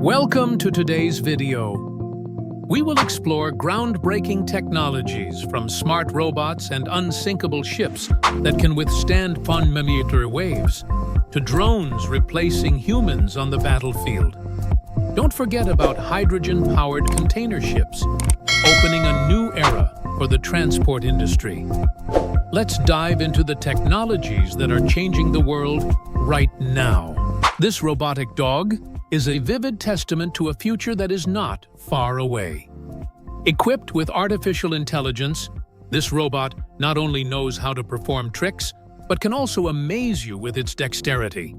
Welcome to today's video. We will explore groundbreaking technologies from smart robots and unsinkable ships that can withstand millimeter waves, to drones replacing humans on the battlefield. Don't forget about hydrogen-powered container ships, opening a new era for the transport industry. Let's dive into the technologies that are changing the world right now. This robotic dog is a vivid testament to a future that is not far away. Equipped with artificial intelligence, this robot not only knows how to perform tricks, but can also amaze you with its dexterity.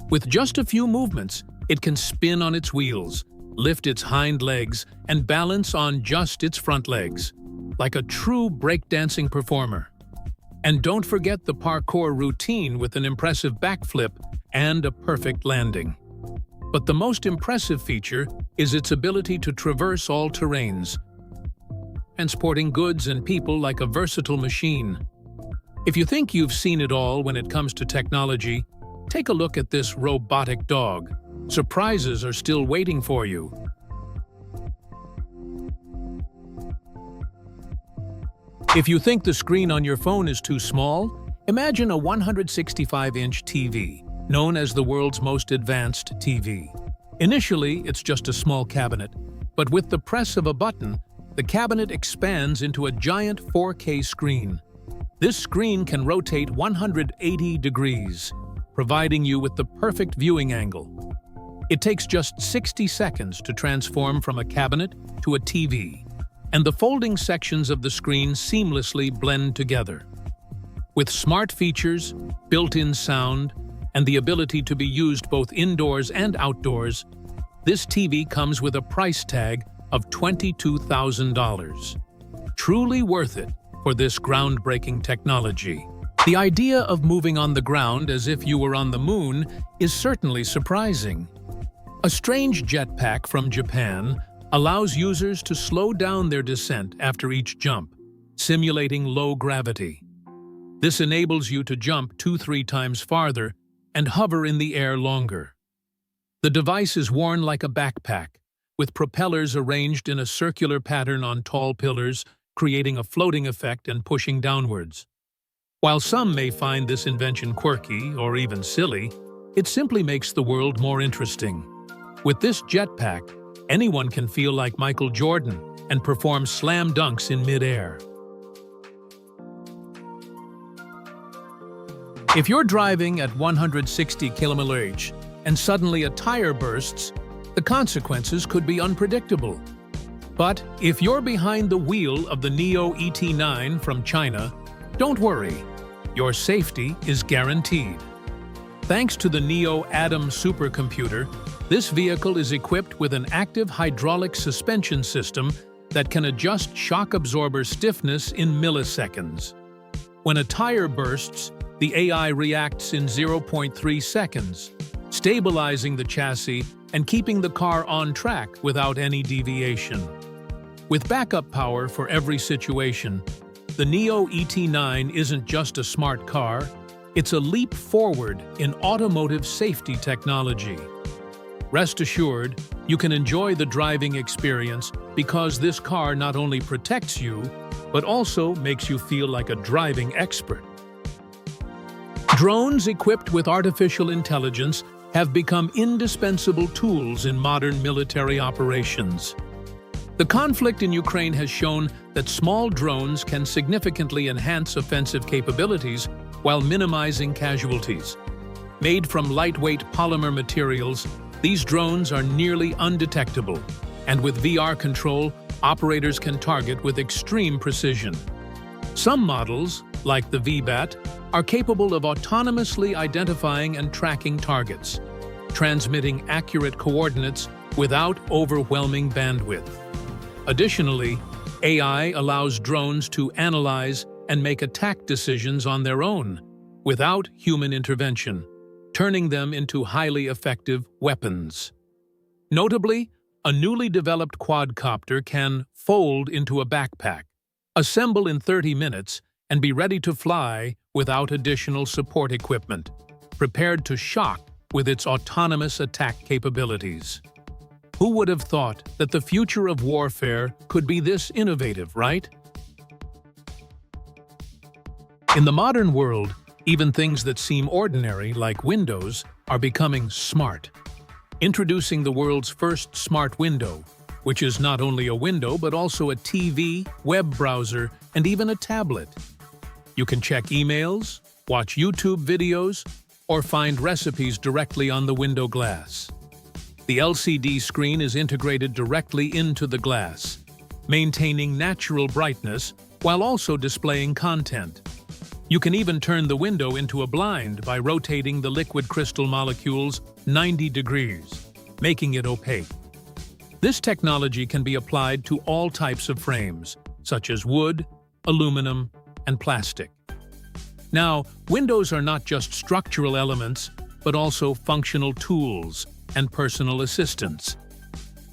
With just a few movements, it can spin on its wheels, lift its hind legs, and balance on just its front legs, like a true breakdancing performer. And don't forget the parkour routine with an impressive backflip and a perfect landing. But the most impressive feature is its ability to traverse all terrains, transporting goods and people like a versatile machine. If you think you've seen it all when it comes to technology, take a look at this robotic dog. Surprises are still waiting for you. If you think the screen on your phone is too small, imagine a 165-inch TV, known as the world's most advanced TV. Initially, it's just a small cabinet, but with the press of a button, the cabinet expands into a giant 4K screen. This screen can rotate 180 degrees, providing you with the perfect viewing angle. It takes just 60 seconds to transform from a cabinet to a TV, and the folding sections of the screen seamlessly blend together. With smart features, built-in sound, and the ability to be used both indoors and outdoors, this TV comes with a price tag of $22,000. Truly worth it for this groundbreaking technology. The idea of moving on the ground as if you were on the moon is certainly surprising. A strange jetpack from Japan allows users to slow down their descent after each jump, simulating low gravity. This enables you to jump 2-3 times farther and hover in the air longer. The device is worn like a backpack, with propellers arranged in a circular pattern on tall pillars, creating a floating effect and pushing downwards. While some may find this invention quirky or even silly, it simply makes the world more interesting. With this jetpack, anyone can feel like Michael Jordan and perform slam dunks in mid-air. If you're driving at 160 km/h and suddenly a tire bursts, the consequences could be unpredictable. But if you're behind the wheel of the Neo ET9 from China, don't worry, your safety is guaranteed. Thanks to the Neo Atom supercomputer, this vehicle is equipped with an active hydraulic suspension system that can adjust shock absorber stiffness in milliseconds. When a tire bursts, the AI reacts in 0.3 seconds, stabilizing the chassis and keeping the car on track without any deviation. With backup power for every situation, the Neo ET9 isn't just a smart car, it's a leap forward in automotive safety technology. Rest assured, you can enjoy the driving experience because this car not only protects you, but also makes you feel like a driving expert. Drones equipped with artificial intelligence have become indispensable tools in modern military operations. The conflict in Ukraine has shown that small drones can significantly enhance offensive capabilities while minimizing casualties. Made from lightweight polymer materials, these drones are nearly undetectable, and with VR control, operators can target with extreme precision. Some models, like the VBAT, are capable of autonomously identifying and tracking targets, transmitting accurate coordinates without overwhelming bandwidth. Additionally, AI allows drones to analyze and make attack decisions on their own, without human intervention, turning them into highly effective weapons. Notably, a newly developed quadcopter can fold into a backpack, assemble in 30 minutes, and be ready to fly without additional support equipment, prepared to shock with its autonomous attack capabilities. Who would have thought that the future of warfare could be this innovative, right? In the modern world, even things that seem ordinary, like windows, are becoming smart. Introducing the world's first smart window, which is not only a window but also a TV, web browser, and even a tablet. You can check emails, watch YouTube videos, or find recipes directly on the window glass. The LCD screen is integrated directly into the glass, maintaining natural brightness while also displaying content. You can even turn the window into a blind by rotating the liquid crystal molecules 90 degrees, making it opaque. This technology can be applied to all types of frames, such as wood, aluminum, and plastic. Now, windows are not just structural elements, but also functional tools and personal assistants.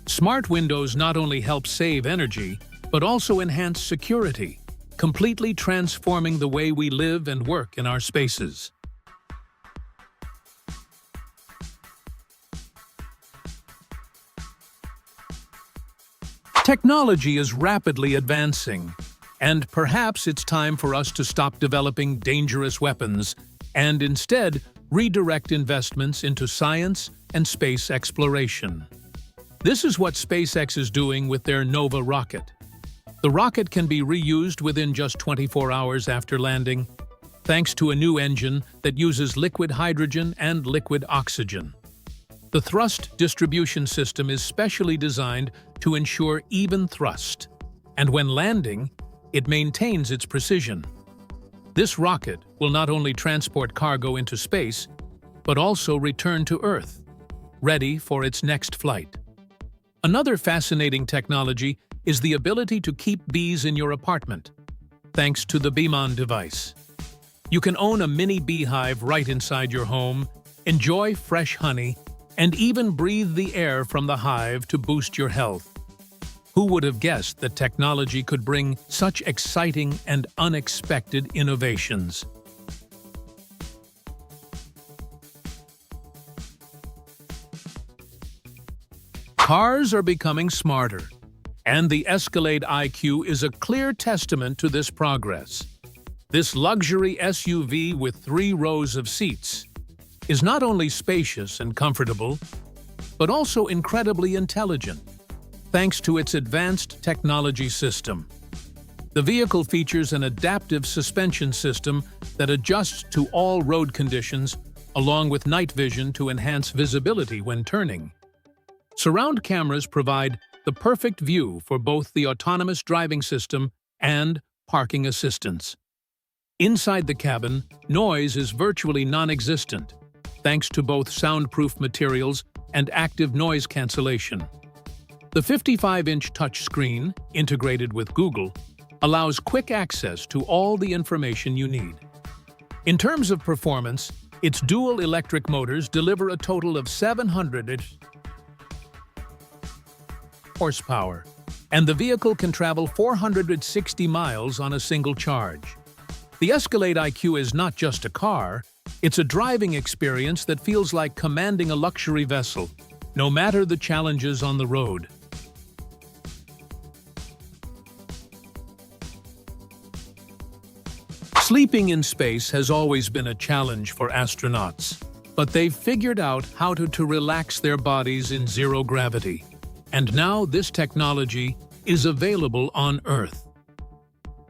Smart windows not only help save energy, but also enhance security, completely transforming the way we live and work in our spaces. Technology is rapidly advancing, and perhaps it's time for us to stop developing dangerous weapons and instead redirect investments into science and space exploration. This is what SpaceX is doing with their Nova rocket. The rocket can be reused within just 24 hours after landing, thanks to a new engine that uses liquid hydrogen and liquid oxygen. The thrust distribution system is specially designed to ensure even thrust, and when landing, it maintains its precision. This rocket will not only transport cargo into space, but also return to Earth, ready for its next flight. Another fascinating technology is the ability to keep bees in your apartment, thanks to the Beemon device. You can own a mini beehive right inside your home, enjoy fresh honey, and even breathe the air from the hive to boost your health. Who would have guessed that technology could bring such exciting and unexpected innovations? Cars are becoming smarter, and the Escalade IQ is a clear testament to this progress. This luxury SUV with 3 rows of seats is not only spacious and comfortable, but also incredibly intelligent, thanks to its advanced technology system. The vehicle features an adaptive suspension system that adjusts to all road conditions, along with night vision to enhance visibility when turning. Surround cameras provide the perfect view for both the autonomous driving system and parking assistance. Inside the cabin, noise is virtually non-existent, thanks to both soundproof materials and active noise cancellation. The 55-inch touchscreen, integrated with Google, allows quick access to all the information you need. In terms of performance, its dual electric motors deliver a total of 700 horsepower, and the vehicle can travel 460 miles on a single charge. The Escalade IQ is not just a car, it's a driving experience that feels like commanding a luxury vessel, no matter the challenges on the road. Sleeping in space has always been a challenge for astronauts, but they've figured out how to relax their bodies in zero gravity. And now this technology is available on Earth.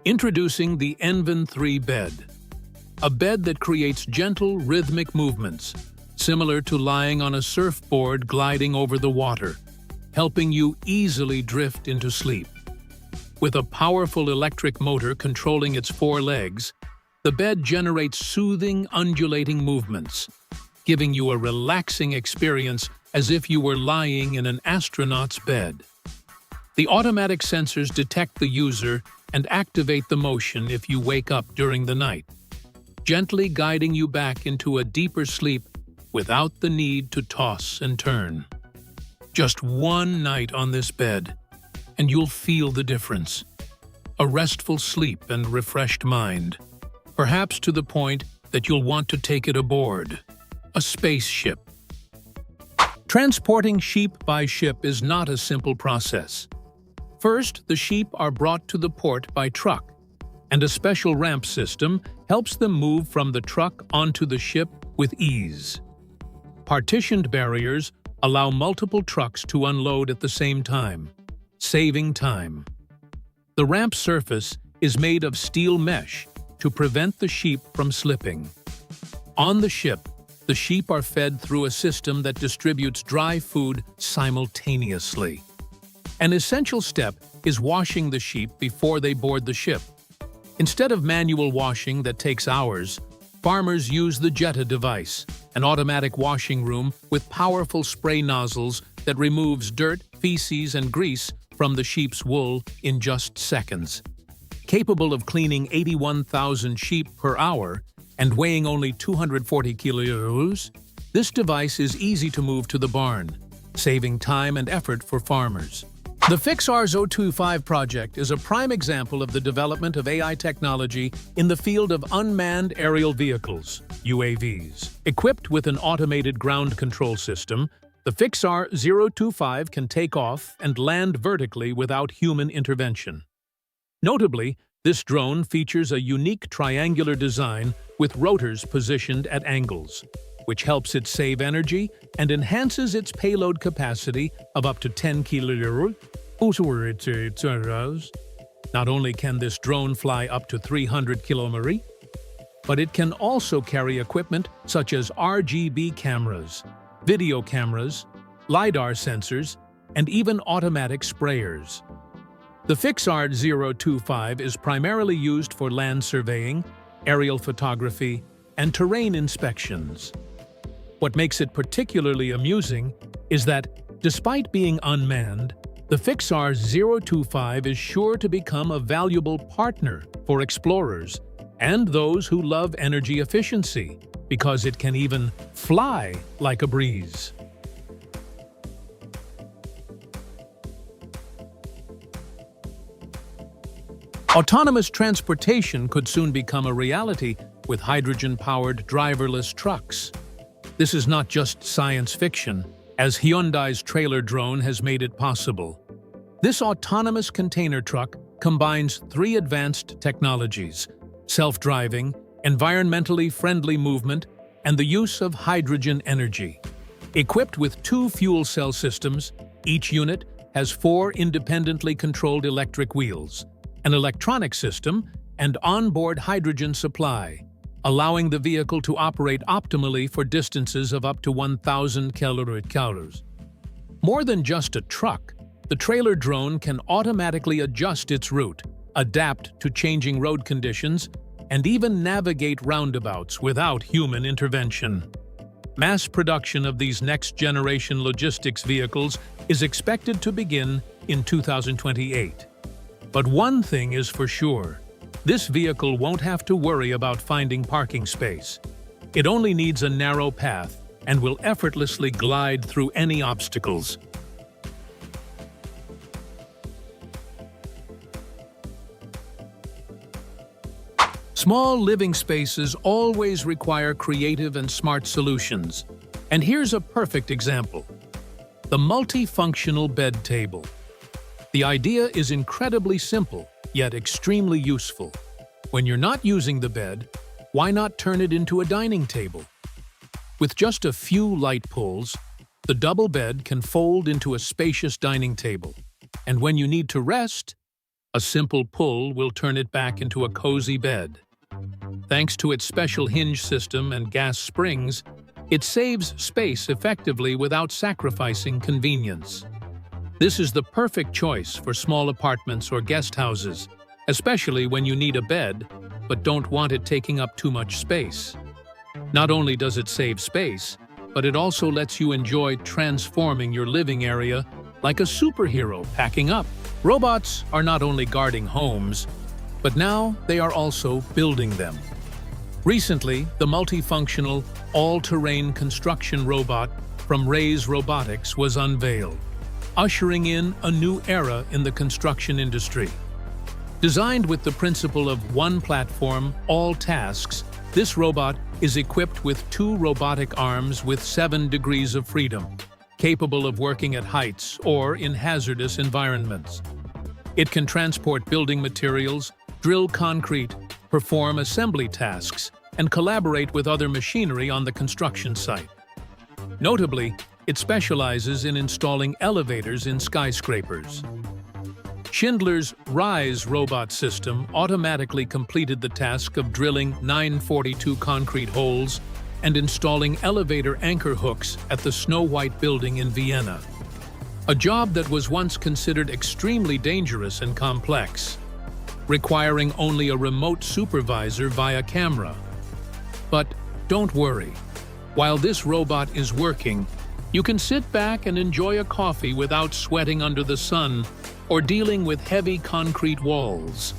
Introducing the Envin 3 bed, a bed that creates gentle, rhythmic movements, similar to lying on a surfboard gliding over the water, helping you easily drift into sleep. With a powerful electric motor controlling its 4 legs, the bed generates soothing, undulating movements, giving you a relaxing experience as if you were lying in an astronaut's bed. The automatic sensors detect the user and activate the motion if you wake up during the night, gently guiding you back into a deeper sleep without the need to toss and turn. Just one night on this bed, and you'll feel the difference. A restful sleep and refreshed mind, perhaps to the point that you'll want to take it aboard. A spaceship. Transporting sheep by ship is not a simple process. First, the sheep are brought to the port by truck, and a special ramp system helps them move from the truck onto the ship with ease. Partitioned barriers allow multiple trucks to unload at the same time, saving time. The ramp surface is made of steel mesh to prevent the sheep from slipping. On the ship, the sheep are fed through a system that distributes dry food simultaneously. An essential step is washing the sheep before they board the ship. Instead of manual washing that takes hours, farmers use the Jetta device, an automatic washing room with powerful spray nozzles that removes dirt, feces, and grease from the sheep's wool in just seconds. Capable of cleaning 81,000 sheep per hour and weighing only 240 kilos, this device is easy to move to the barn, saving time and effort for farmers. The FixR-025 project is a prime example of the development of AI technology in the field of unmanned aerial vehicles, UAVs. Equipped with an automated ground control system, the FixR-025 can take off and land vertically without human intervention. Notably, this drone features a unique triangular design with rotors positioned at angles, which helps it save energy and enhances its payload capacity of up to 10 kilos. Not only can this drone fly up to 300 kilometers, but it can also carry equipment such as RGB cameras, video cameras, LiDAR sensors, and even automatic sprayers. The FixR-025 is primarily used for land surveying, aerial photography, and terrain inspections. What makes it particularly amusing is that, despite being unmanned, the FixR-025 is sure to become a valuable partner for explorers and those who love energy efficiency, because it can even fly like a breeze. Autonomous transportation could soon become a reality with hydrogen-powered driverless trucks. This is not just science fiction, as Hyundai's trailer drone has made it possible. This autonomous container truck combines three advanced technologies: self-driving, environmentally friendly movement, and the use of hydrogen energy. Equipped with two fuel cell systems, each unit has 4 independently controlled electric wheels, an electronic system, and onboard hydrogen supply, allowing the vehicle to operate optimally for distances of up to 1,000 kilometers. More than just a truck, the trailer drone can automatically adjust its route, adapt to changing road conditions, and even navigate roundabouts without human intervention. Mass production of these next-generation logistics vehicles is expected to begin in 2028. But one thing is for sure: this vehicle won't have to worry about finding parking space. It only needs a narrow path and will effortlessly glide through any obstacles. Small living spaces always require creative and smart solutions. And here's a perfect example: the multifunctional bed table. The idea is incredibly simple, yet extremely useful. When you're not using the bed, why not turn it into a dining table? With just a few light pulls, the double bed can fold into a spacious dining table. And when you need to rest, a simple pull will turn it back into a cozy bed. Thanks to its special hinge system and gas springs, it saves space effectively without sacrificing convenience. This is the perfect choice for small apartments or guest houses, especially when you need a bed but don't want it taking up too much space. Not only does it save space, but it also lets you enjoy transforming your living area like a superhero packing up. Robots are not only guarding homes, but now they are also building them. Recently, the multifunctional, all-terrain construction robot from Ray's Robotics was unveiled, ushering in a new era in the construction industry. Designed with the principle of one platform, all tasks, this robot is equipped with 2 robotic arms with 7 degrees of freedom, capable of working at heights or in hazardous environments. It can transport building materials, drill concrete, perform assembly tasks, and collaborate with other machinery on the construction site. Notably, it specializes in installing elevators in skyscrapers. Schindler's Rise robot system automatically completed the task of drilling 942 concrete holes and installing elevator anchor hooks at the Snow White building in Vienna. A job that was once considered extremely dangerous and complex, requiring only a remote supervisor via camera. But don't worry. While this robot is working, you can sit back and enjoy a coffee without sweating under the sun or dealing with heavy concrete walls.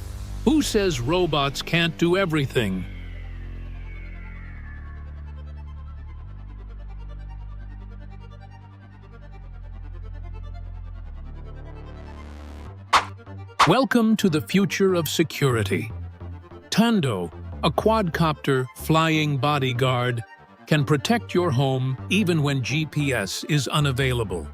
Who says robots can't do everything? Welcome to the future of security. Tando, a quadcopter flying bodyguard, can protect your home even when GPS is unavailable.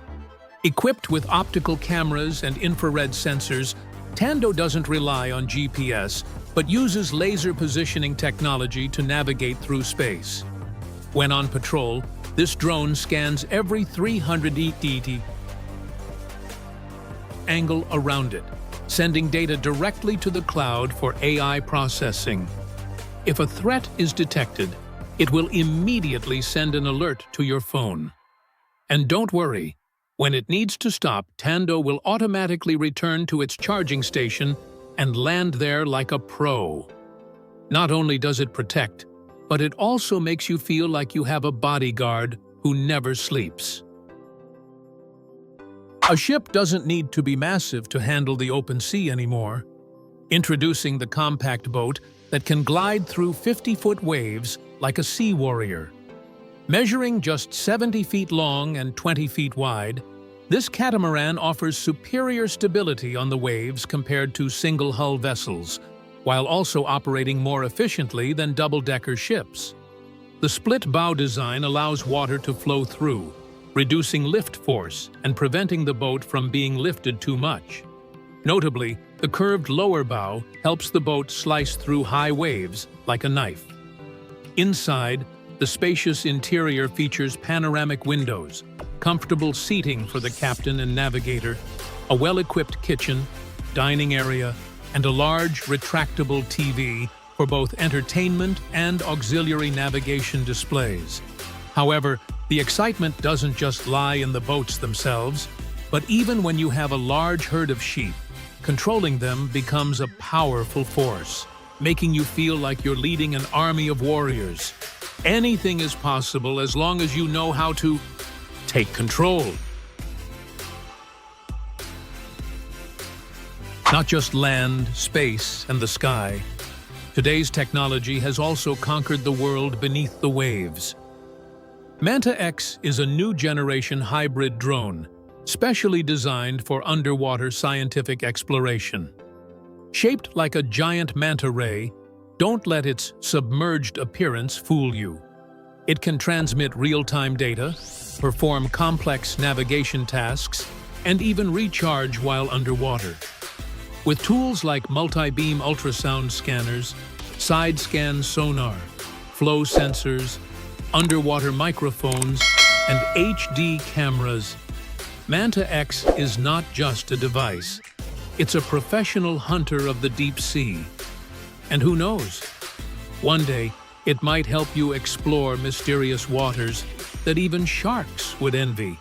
Equipped with optical cameras and infrared sensors, Tando doesn't rely on GPS, but uses laser positioning technology to navigate through space. When on patrol, this drone scans every 380 angle around it, sending data directly to the cloud for AI processing. If a threat is detected, it will immediately send an alert to your phone. And don't worry, when it needs to stop, Tando will automatically return to its charging station and land there like a pro. Not only does it protect, but it also makes you feel like you have a bodyguard who never sleeps. A ship doesn't need to be massive to handle the open sea anymore. Introducing the compact boat that can glide through 50-foot waves like a sea warrior. Measuring just 70 feet long and 20 feet wide, this catamaran offers superior stability on the waves compared to single-hull vessels, while also operating more efficiently than double-decker ships. The split bow design allows water to flow through, reducing lift force and preventing the boat from being lifted too much. Notably, the curved lower bow helps the boat slice through high waves like a knife. Inside, the spacious interior features panoramic windows, comfortable seating for the captain and navigator, a well-equipped kitchen, dining area, and a large retractable TV for both entertainment and auxiliary navigation displays. However, the excitement doesn't just lie in the boats themselves, but even when you have a large herd of sheep, controlling them becomes a powerful force, making you feel like you're leading an army of warriors. Anything is possible as long as you know how to take control. Not just land, space, and the sky. Today's technology has also conquered the world beneath the waves. Manta X is a new generation hybrid drone, specially designed for underwater scientific exploration. Shaped like a giant manta ray, don't let its submerged appearance fool you. It can transmit real-time data, perform complex navigation tasks, and even recharge while underwater. With tools like multi-beam ultrasound scanners, side-scan sonar, flow sensors, underwater microphones, and HD cameras, Manta X is not just a device. It's a professional hunter of the deep sea. And who knows? One day, it might help you explore mysterious waters that even sharks would envy.